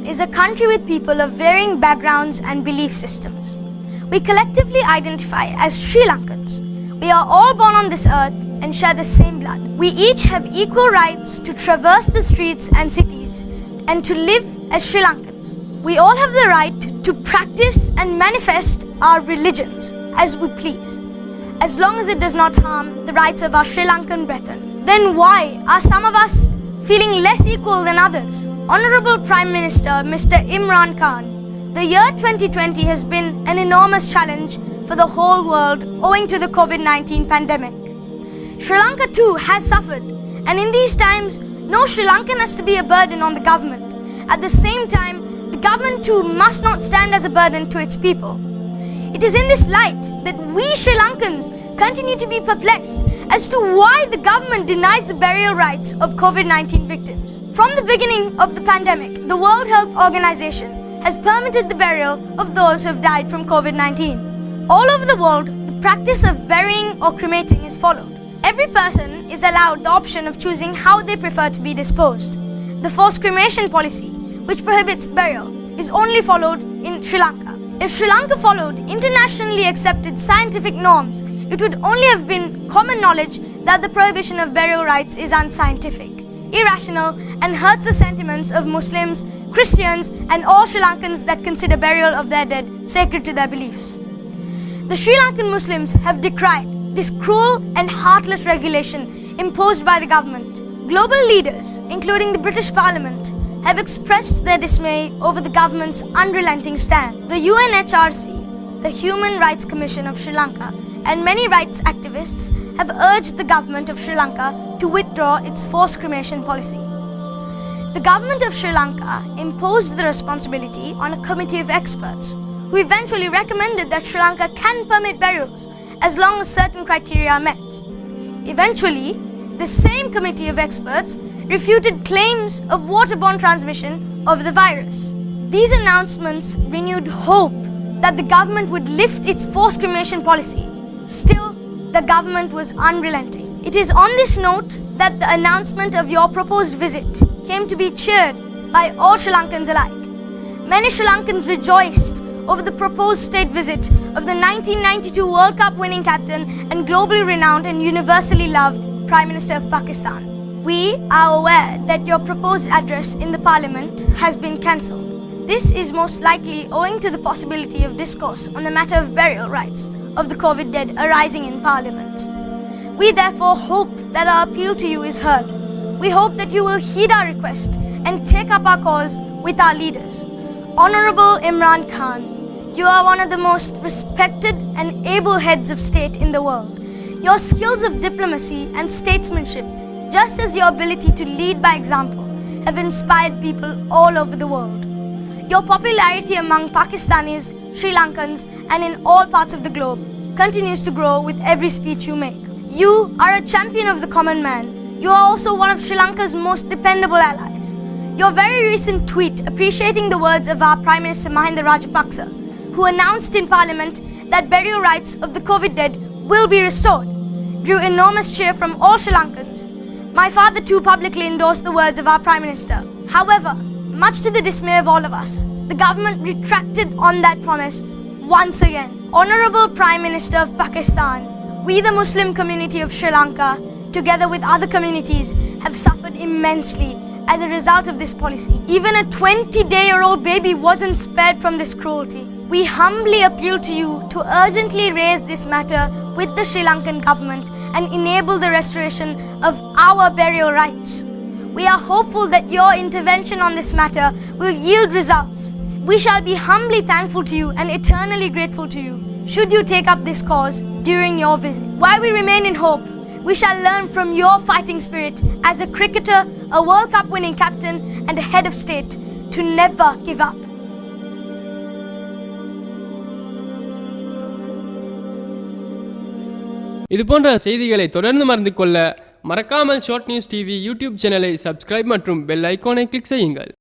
is a country with people of varying backgrounds and belief systems. We collectively identify as Sri Lankans. We are all born on this earth and share the same blood. We each have equal rights to traverse the streets and cities and to live as Sri Lankans. We all have the right to practice and manifest our religions as we please, as long as it does not harm the rights of our Sri Lankan brethren. Then why are some of us feeling less equal than others? Honorable Prime Minister Mr. Imran Khan, the year 2020 has been an enormous challenge for the whole world owing to the COVID-19 pandemic. Sri Lanka too has suffered, and in these times, no Sri Lankan has to be a burden on the government. At the same time, the government too must not stand as a burden to its people. It is in this light that we Sri Lankans continue to be perplexed as to why the government denies the burial rights of COVID-19 victims. From the beginning of the pandemic, the World Health Organization has permitted the burial of those who have died from COVID-19. All over the world, the practice of burying or cremating is followed. Every person is allowed the option of choosing how they prefer to be disposed. The forced cremation policy, which prohibits burial, is only followed in Sri Lanka. If Sri Lanka followed internationally accepted scientific norms, it would only have been common knowledge that the prohibition of burial rites is unscientific, irrational, and hurts the sentiments of Muslims, Christians, and all Sri Lankans that consider burial of their dead sacred to their beliefs. The Sri Lankan Muslims have decried this cruel and heartless regulation imposed by the government. Global leaders, including the British Parliament, have expressed their dismay over the government's unrelenting stand. The UNHRC, the Human Rights Commission of Sri Lanka, and many rights activists have urged the government of Sri Lanka to withdraw its forced cremation policy. The government of Sri Lanka imposed the responsibility on a committee of experts who eventually recommended that Sri Lanka can permit burials as long as certain criteria are met. Eventually, the same committee of experts refuted claims of waterborne transmission of the virus. These announcements renewed hope that the government would lift its forced cremation policy. Still, the government was unrelenting. It is on this note that the announcement of your proposed visit came to be cheered by all Sri Lankans alike. Many Sri Lankans rejoiced over the proposed state visit of the 1992 World Cup winning captain and globally renowned and universally loved Prime Minister of Pakistan. We are aware that your proposed address in the Parliament has been cancelled. This is most likely owing to the possibility of discourse on the matter of burial rights of the COVID dead arising in Parliament. We therefore hope that our appeal to you is heard. We hope that you will heed our request and take up our cause with our leaders. Honorable Imran Khan, you are one of the most respected and able heads of state in the world. Your skills of diplomacy and statesmanship, just as your ability to lead by example, have inspired people all over the world. Your popularity among Pakistanis, Sri Lankans, and in all parts of the globe continues to grow with every speech you make. You are a champion of the common man. You are also one of Sri Lanka's most dependable allies. Your very recent tweet appreciating the words of our Prime Minister Mahinda Rajapaksa, who announced in Parliament that burial rights of the COVID dead will be restored, drew enormous cheer from all Sri Lankans. My father too publicly endorsed the words of our Prime Minister. However, much to the dismay of all of us, the government retracted on that promise once again. Honorable Prime Minister of Pakistan, we the Muslim community of Sri Lanka, together with other communities, have suffered immensely as a result of this policy. Even a 20-day-old baby wasn't spared from this cruelty. We humbly appeal to you to urgently raise this matter with the Sri Lankan government and enable the restoration of our burial rights. We are hopeful that your intervention on this matter will yield results. We shall be humbly thankful to you and eternally grateful to you should you take up this cause during your visit. While we remain in hope, we shall learn from your fighting spirit as a cricketer, a World Cup winning captain, and a head of state to never give up. இதுபோன்ற செய்திகளை தொடர்ந்து மறந்து கொள்ள மறக்காமல் short news TV YouTube சேனலை subscribe மற்றும் bell ஐகானை click செய்யுங்கள்.